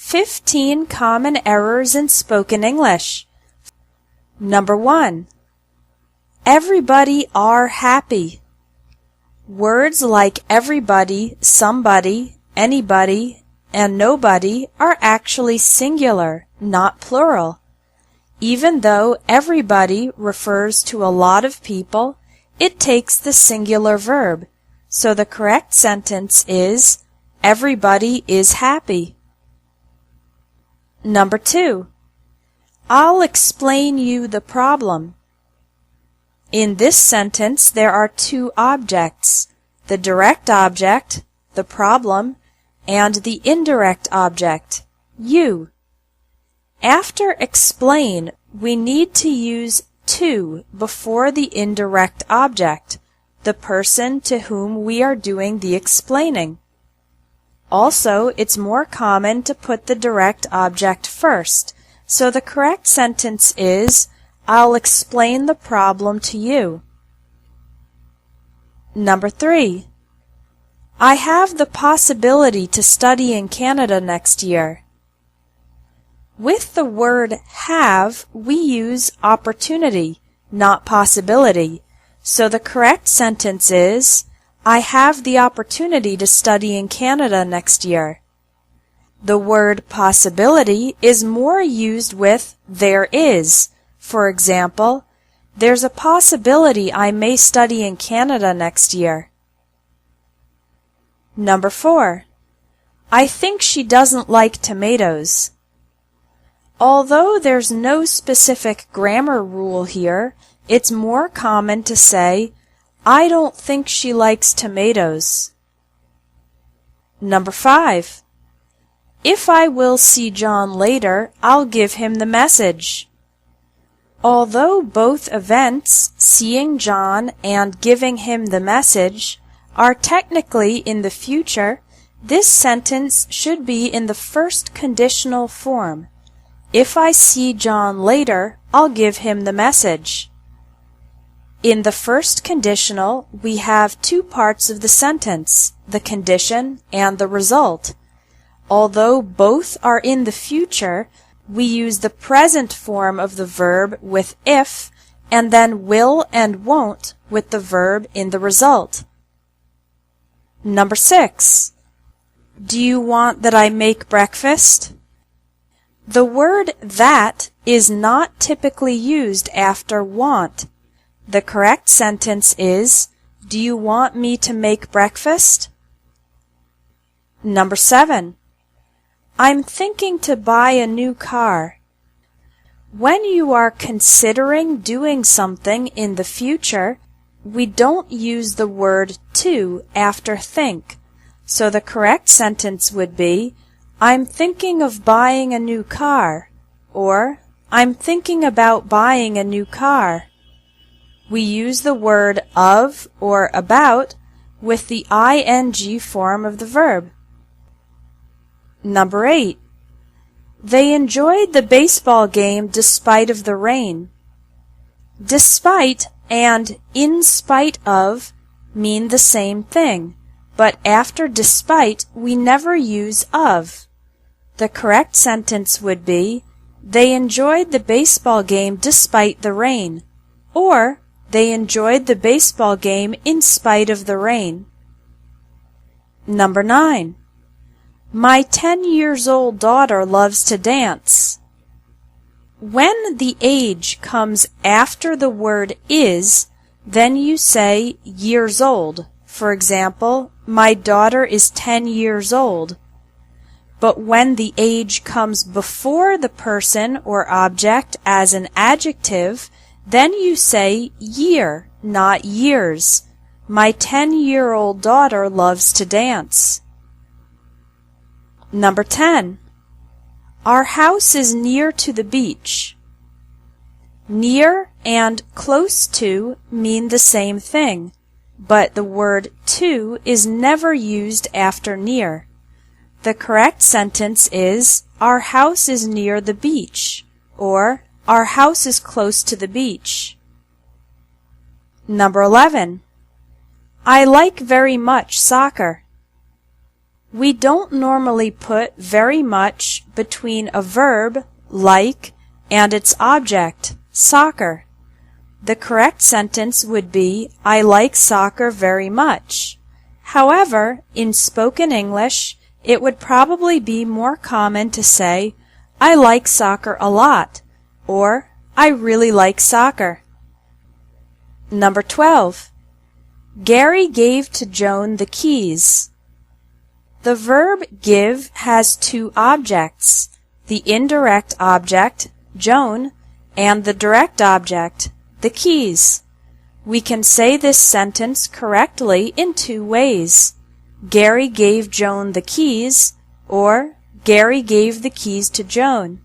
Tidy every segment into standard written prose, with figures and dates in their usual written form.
15 common errors in spoken English. Number 1. Everybody are happy. Words like everybody, somebody, anybody, and nobody are actually singular, not plural. Even though everybody refers to a lot of people, it takes the singular verb, so the correct sentence is, everybody is happy. Number 2. I'll explain you the problem. In this sentence, there are two objects, the direct object, the problem, and the indirect object, you. After explain, we need to use to before the indirect object, the person to whom we are doing the explaining. Also, it's more common to put the direct object first, so the correct sentence is, I'll explain the problem to you. Number 3. I have the possibility to study in Canada next year. With the word have, we use opportunity, not possibility, so the correct sentence is, I have the opportunity to study in Canada next year. The word possibility is more used with there is. For example, there's a possibility I may study in Canada next year. Number 4. I think she doesn't like tomatoes. Although there's no specific grammar rule here, it's more common to say, I don't think she likes tomatoes. Number 5. If I will see John later, I'll give him the message. Although both events, seeing John and giving him the message, are technically in the future, this sentence should be in the first conditional form. If I see John later, I'll give him the message. In the first conditional, we have two parts of the sentence, the condition and the result. Although both are in the future, we use the present form of the verb with if, and then will and won't with the verb in the result. Number 6. Do you want that I make breakfast? The word that is not typically used after want. The correct sentence is, do you want me to make breakfast? Number 7. I'm thinking to buy a new car. When you are considering doing something in the future, we don't use the word to after think, so the correct sentence would be, I'm thinking of buying a new car, or I'm thinking about buying a new car. We use the word of or about with the ing form of the verb. Number 8. They enjoyed the baseball game despite of the rain. Despite and in spite of mean the same thing, but after despite we never use of. The correct sentence would be, they enjoyed the baseball game despite the rain, or they enjoyed the baseball game in spite of the rain. Number 9. My 10-year-old daughter loves to dance. When the age comes after the word is, then you say years old. For example, my daughter is 10 years old. But when the age comes before the person or object as an adjective, then you say year, not years. My 10-year-old daughter loves to dance. Number 10. Our house is near to the beach. Near and close to mean the same thing, but the word to is never used after near. The correct sentence is, our house is near the beach, or our house is close to the beach. Number 11. I like very much soccer. We don't normally put very much between a verb, like, and its object, soccer. The correct sentence would be, I like soccer very much. However, in spoken English, it would probably be more common to say, I like soccer a lot, or I really like soccer. Number 12. Gary gave to Joan the keys. The verb give has two objects, the indirect object, Joan, and the direct object, the keys. We can say this sentence correctly in two ways. Gary gave Joan the keys, or Gary gave the keys to Joan.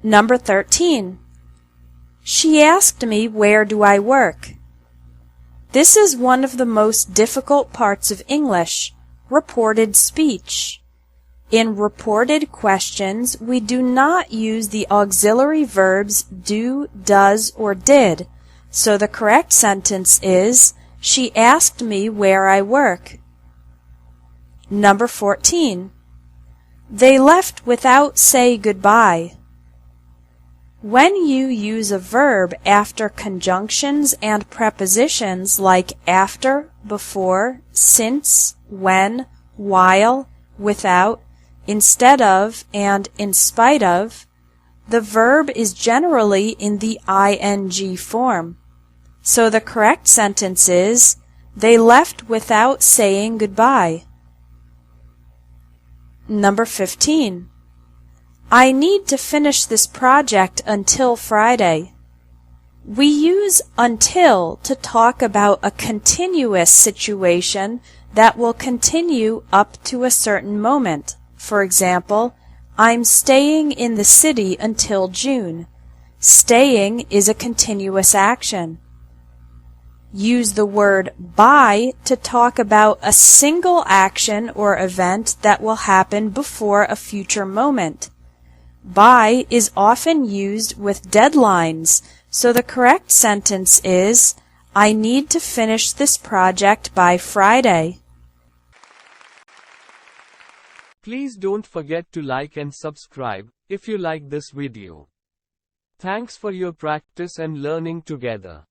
Number 13. She asked me, where do I work? This is one of the most difficult parts of English, reported speech. In reported questions, we do not use the auxiliary verbs do, does, or did, so the correct sentence is, she asked me where I work. Number 14. They left without say goodbye. When you use a verb after conjunctions and prepositions like after, before, since, when, while, without, instead of, and in spite of, the verb is generally in the ing form. So the correct sentence is, they left without saying goodbye. Number 15. I need to finish this project until Friday. We use until to talk about a continuous situation that will continue up to a certain moment. For example, I'm staying in the city until June. Staying is a continuous action. Use the word by to talk about a single action or event that will happen before a future moment. By is often used with deadlines, so the correct sentence is, I need to finish this project by Friday. Please don't forget to like and subscribe if you like this video. Thanks for your practice and learning together.